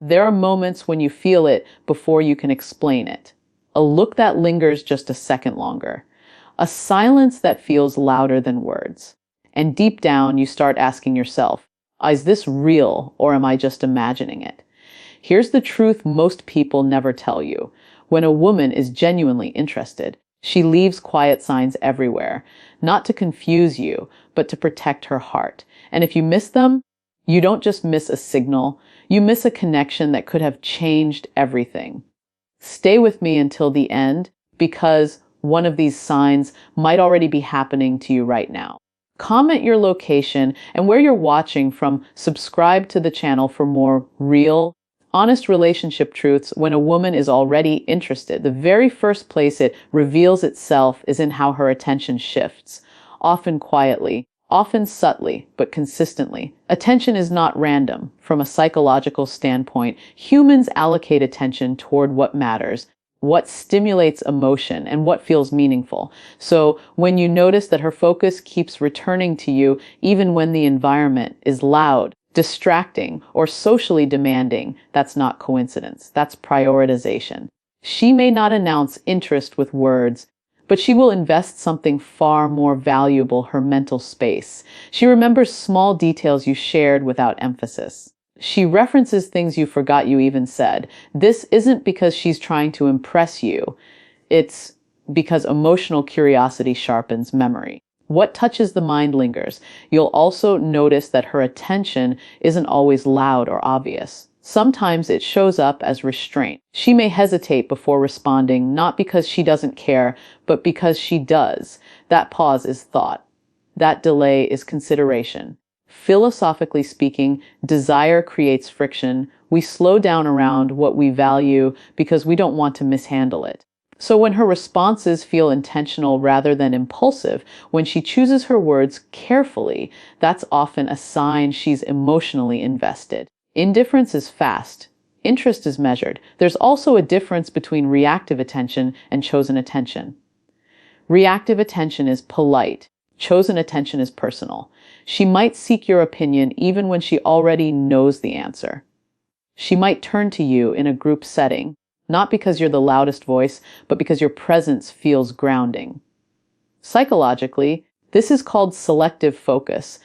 There are moments when you feel it before you can explain it. A look that lingers just a second longer. A silence that feels louder than words. And deep down, you start asking yourself, is this real or am I just imagining it? Here's the truth most people never tell you. When a woman is genuinely interested, she leaves quiet signs everywhere, not to confuse you, but to protect her heart. And if you miss them, you don't just miss a signal, you miss a connection that could have changed everything. Stay with me until the end, because one of these signs might already be happening to you right now. Comment your location and where you're watching from. Subscribe to the channel for more real, honest relationship truths. When a woman is already interested, the very first place it reveals itself is in how her attention shifts, often quietly, often subtly, but consistently. Attention is not random. From a psychological standpoint, humans allocate attention toward what matters, what stimulates emotion, and what feels meaningful. So when you notice that her focus keeps returning to you, even when the environment is loud, distracting, or socially demanding, that's not coincidence. That's prioritization. She may not announce interest with words, but she will invest something far more valuable, her mental space. She remembers small details you shared without emphasis. She references things you forgot you even said. This isn't because she's trying to impress you. It's because emotional curiosity sharpens memory. What touches the mind lingers. You'll also notice that her attention isn't always loud or obvious. Sometimes it shows up as restraint. She may hesitate before responding, not because she doesn't care, but because she does. That pause is thought. That delay is consideration. Philosophically speaking, desire creates friction. We slow down around what we value because we don't want to mishandle it. So when her responses feel intentional rather than impulsive, when she chooses her words carefully, that's often a sign she's emotionally invested. Indifference is fast. Interest is measured. There's also a difference between reactive attention and chosen attention. Reactive attention is polite. Chosen attention is personal. She might seek your opinion even when she already knows the answer. She might turn to you in a group setting, not because you're the loudest voice, but because your presence feels grounding. Psychologically, this is called selective focus,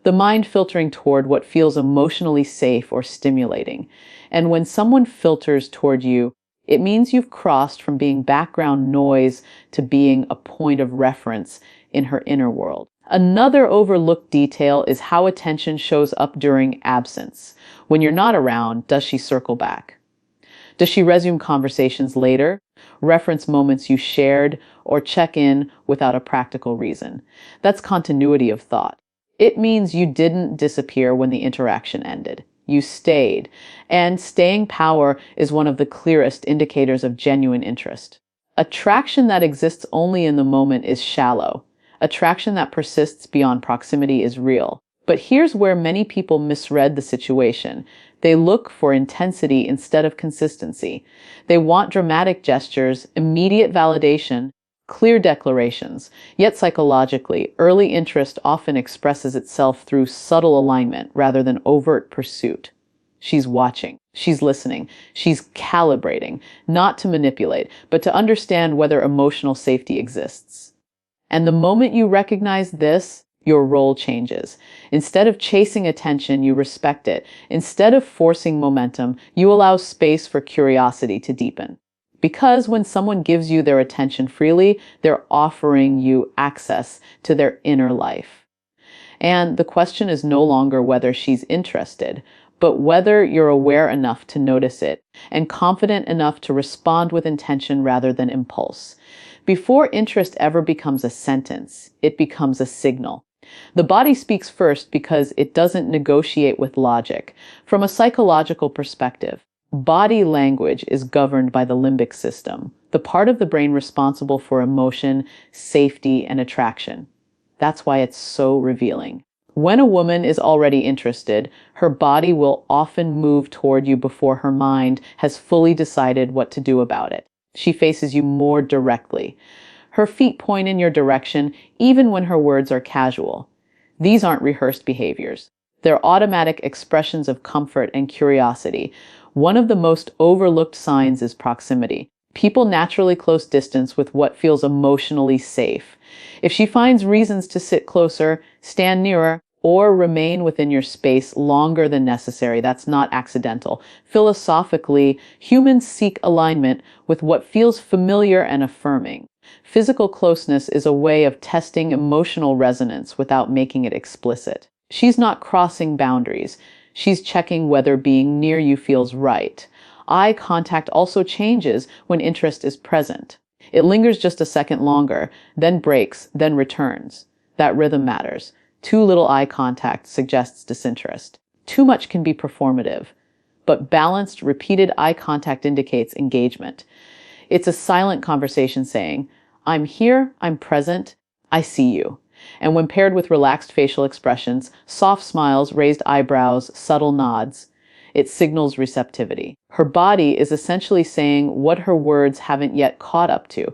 the mind filtering toward what feels emotionally safe or stimulating. And when someone filters toward you, it means you've crossed from being background noise to being a point of reference in her inner world. Another overlooked detail is how attention shows up during absence. When you're not around, does she circle back? Does she resume conversations later, reference moments you shared, or check in without a practical reason? That's continuity of thought. It means you didn't disappear when the interaction ended. You stayed. And staying power is one of the clearest indicators of genuine interest. Attraction that exists only in the moment is shallow. Attraction that persists beyond proximity is real. But here's where many people misread the situation. They look for intensity instead of consistency. They want dramatic gestures, immediate validation, clear declarations. Yet psychologically, early interest often expresses itself through subtle alignment rather than overt pursuit. She's watching, she's listening, she's calibrating, not to manipulate, but to understand whether emotional safety exists. And the moment you recognize this, your role changes. Instead of chasing attention, you respect it. Instead of forcing momentum, you allow space for curiosity to deepen. Because when someone gives you their attention freely, they're offering you access to their inner life. And the question is no longer whether she's interested, but whether you're aware enough to notice it and confident enough to respond with intention rather than impulse. Before interest ever becomes a sentence, it becomes a signal. The body speaks first because it doesn't negotiate with logic. From a psychological perspective, body language is governed by the limbic system, the part of the brain responsible for emotion, safety, and attraction. That's why it's so revealing. When a woman is already interested, her body will often move toward you before her mind has fully decided what to do about it. She faces you more directly. Her feet point in your direction even when her words are casual. These aren't rehearsed behaviors. They're automatic expressions of comfort and curiosity. One of the most overlooked signs is proximity. People naturally close distance with what feels emotionally safe. If she finds reasons to sit closer, stand nearer, or remain within your space longer than necessary, that's not accidental. Philosophically, humans seek alignment with what feels familiar and affirming. Physical closeness is a way of testing emotional resonance without making it explicit. She's not crossing boundaries. She's checking whether being near you feels right. Eye contact also changes when interest is present. It lingers just a second longer, then breaks, then returns. That rhythm matters. Too little eye contact suggests disinterest. Too much can be performative, but balanced, repeated eye contact indicates engagement. It's a silent conversation saying, "I'm here, I'm present, I see you." And when paired with relaxed facial expressions, soft smiles, raised eyebrows, subtle nods, it signals receptivity. Her body is essentially saying what her words haven't yet caught up to.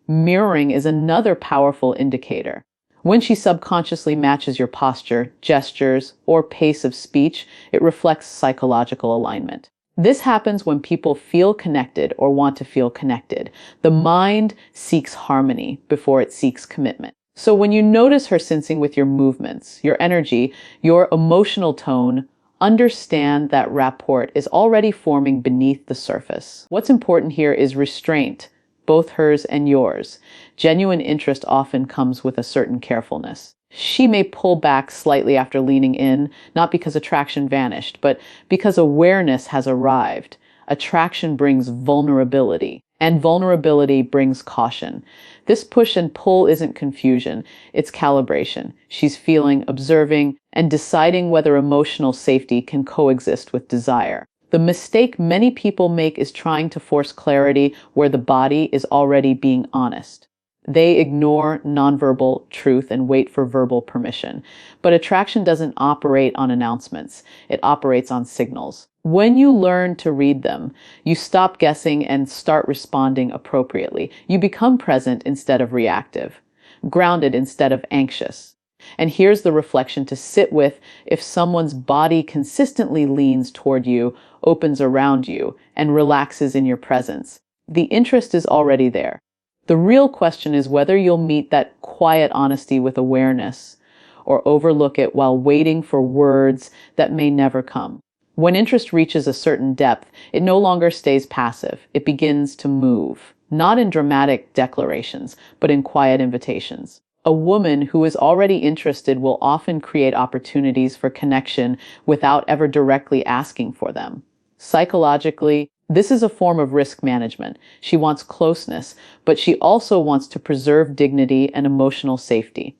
Mirroring is another powerful indicator. When she subconsciously matches your posture, gestures, or pace of speech, it reflects psychological alignment. This happens when people feel connected or want to feel connected. The mind seeks harmony before it seeks commitment. So when you notice her sensing with your movements, your energy, your emotional tone, understand that rapport is already forming beneath the surface. What's important here is restraint, both hers and yours. Genuine interest often comes with a certain carefulness. She may pull back slightly after leaning in, not because attraction vanished, but because awareness has arrived. Attraction brings vulnerability, and vulnerability brings caution. This push and pull isn't confusion, it's calibration. She's feeling, observing, and deciding whether emotional safety can coexist with desire. The mistake many people make is trying to force clarity where the body is already being honest. They ignore nonverbal truth and wait for verbal permission. But attraction doesn't operate on announcements. It operates on signals. When you learn to read them, you stop guessing and start responding appropriately. You become present instead of reactive, grounded instead of anxious. And here's the reflection to sit with: if someone's body consistently leans toward you, opens around you, and relaxes in your presence, the interest is already there. The real question is whether you'll meet that quiet honesty with awareness or overlook it while waiting for words that may never come. When interest reaches a certain depth, it no longer stays passive. It begins to move, not in dramatic declarations, but in quiet invitations. A woman who is already interested will often create opportunities for connection without ever directly asking for them. Psychologically, this is a form of risk management. She wants closeness, but she also wants to preserve dignity and emotional safety.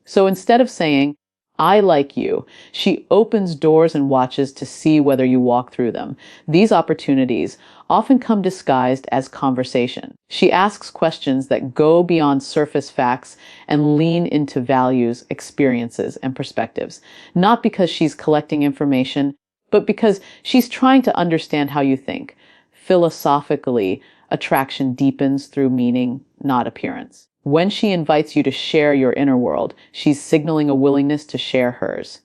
So instead of saying, "I like you," she opens doors and watches to see whether you walk through them. These opportunities often come disguised as conversation. She asks questions that go beyond surface facts and lean into values, experiences, and perspectives. Not because she's collecting information, but because she's trying to understand how you think. Philosophically, attraction deepens through meaning, not appearance. When she invites you to share your inner world, she's signaling a willingness to share hers.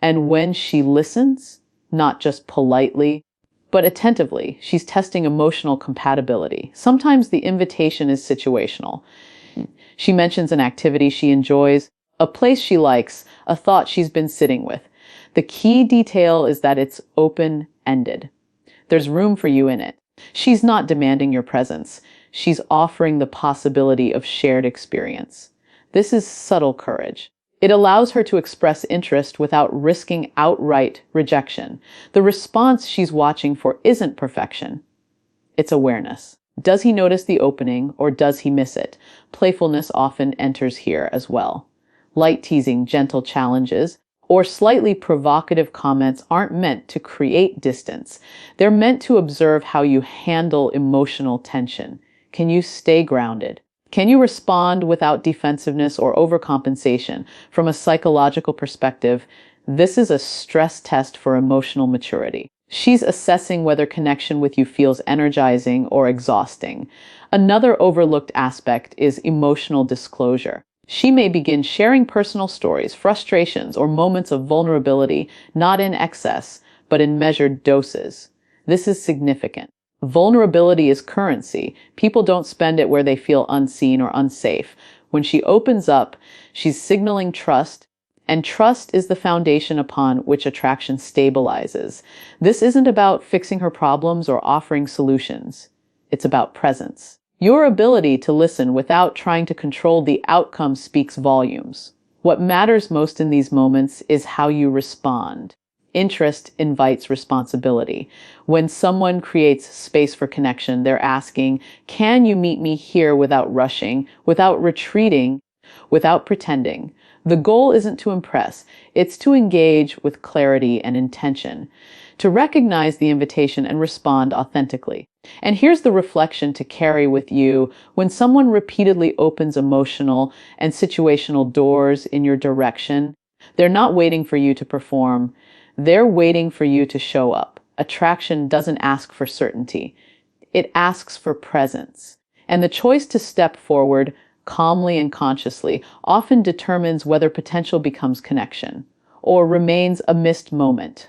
And when she listens, not just politely, but attentively, she's testing emotional compatibility. Sometimes the invitation is situational. She mentions an activity she enjoys, a place she likes, a thought she's been sitting with. The key detail is that it's open-ended. There's room for you in it. She's not demanding your presence. She's offering the possibility of shared experience. This is subtle courage. It allows her to express interest without risking outright rejection. The response she's watching for isn't perfection. It's awareness. Does he notice the opening, or does he miss it? Playfulness often enters here as well. Light teasing, gentle challenges, or slightly provocative comments aren't meant to create distance. They're meant to observe how you handle emotional tension. Can you stay grounded? Can you respond without defensiveness or overcompensation? From a psychological perspective, this is a stress test for emotional maturity. She's assessing whether connection with you feels energizing or exhausting. Another overlooked aspect is emotional disclosure. She may begin sharing personal stories, frustrations, or moments of vulnerability, not in excess, but in measured doses. This is significant. Vulnerability is currency. People don't spend it where they feel unseen or unsafe. When she opens up, she's signaling trust, and trust is the foundation upon which attraction stabilizes. This isn't about fixing her problems or offering solutions. It's about presence. Your ability to listen without trying to control the outcome speaks volumes. What matters most in these moments is how you respond. Interest invites responsibility. When someone creates space for connection, they're asking, can you meet me here without rushing, without retreating, without pretending? The goal isn't to impress, it's to engage with clarity and intention, to recognize the invitation and respond authentically. And here's the reflection to carry with you. When someone repeatedly opens emotional and situational doors in your direction, they're not waiting for you to perform. They're waiting for you to show up. Attraction doesn't ask for certainty. It asks for presence. And the choice to step forward calmly and consciously often determines whether potential becomes connection or remains a missed moment.